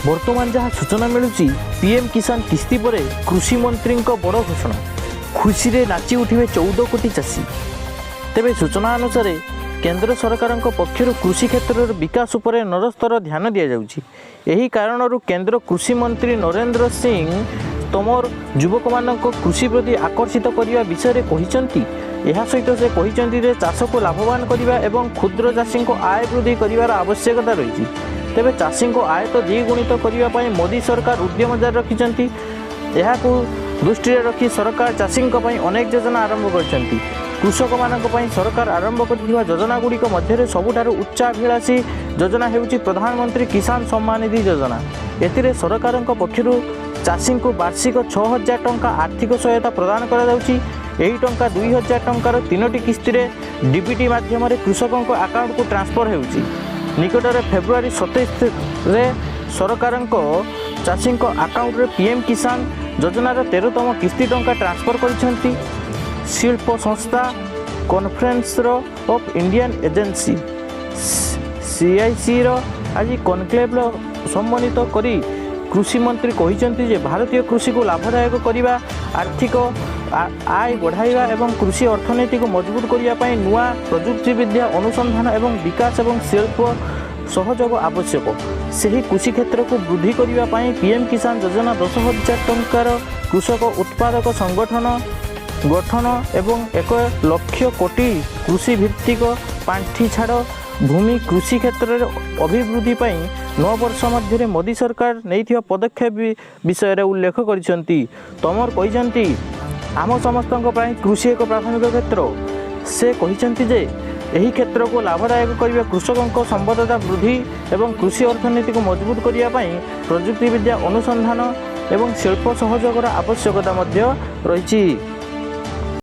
बर्तमान जहाँ सूचना मिलूची पीएम किसान किस्ती पर कृषि मंत्री बड़ घोषणा खुशी रे नाची उठिबे 14 कोटी चाषी। तेबे सूचना अनुसार केंद्र सरकार पक्षर कृषि क्षेत्र विकास उपर नरस्तर ध्यान दि जाउची। एही कारणरू केंद्र कृषि मंत्री नरेंद्र सिंह तोमर युवक मानक कृषि प्रति आकर्षित करने विषय कहिसंती। यह सहित से कहिसंती चाष को लाभवान करने एवं क्षुद्र चाषी को आय वृद्धि कर आवश्यकता रही। तेबे चाषी को आय तो द्विगुणित करने मोदी सरकार उद्यम जारी रखिंट। यह दृष्टि रखी सरकार चाषी अनेक योजना आरंभ कर कृषक मानक सरकार आरंभ कर योजना गुड़िक मध्य सबुठारु उच्चाभिलाषी योजना हेउची प्रधानमंत्री किसान सम्मान निधि योजना। एथिरे सरकार पक्षर चाषी को वार्षिक 6000 टंका आर्थिक सहायता प्रदान करा जाउची। एही टंका 2000 टंकार 3टी किस्ती डीबीटी माध्यम कृषकों अकाउंट को ट्रांसफर हेउची। निकटरे फेब्रुआरी 27 रे सरकार चाषी अकाउंट रे पीएम किसान योजनार 13तम किस्ती टंका ट्रांसफर करिसेंती। शिल्प संस्था conference of Indian agency CIC आज कॉन्क्लेव सम्मानित करी कृषि मंत्री कहिसेंती जे भारतीय कृषि को लाभदायक करने आर्थिक आय बढ़ाइबा एवं कृषि अर्थनीति को मजबूत करने नुआ प्रजुक्ति विद्या अनुसंधान एवं विकास एवं शिल्प सहयोग आवश्यक। सही कृषि क्षेत्र को वृद्धि करने पीएम किसान योजना 10,000 टंकार कृषक उत्पादक संगठन गठन एवं 1 लक्ष कोटी कृषि भित्तिक पांठी छाड़ भूमि कृषि क्षेत्र अभिवृद्धि 9 वर्ष मध्य मोदी सरकार नहीं पदक्षेप विषय उल्लेख करिसेंती। तोमर कहिसेंती आम समस्त कृषि एक प्राथमिक क्षेत्र। से कहिसेंती जे एही क्षेत्र को लाभदायक करने कृषकों संबद्धता वृद्धि एवं कृषि अर्थनीति को मजबूत करने प्रजुक्ति विद्या अनुसंधान एवं शिल्प सहयोगर आवश्यकता रही।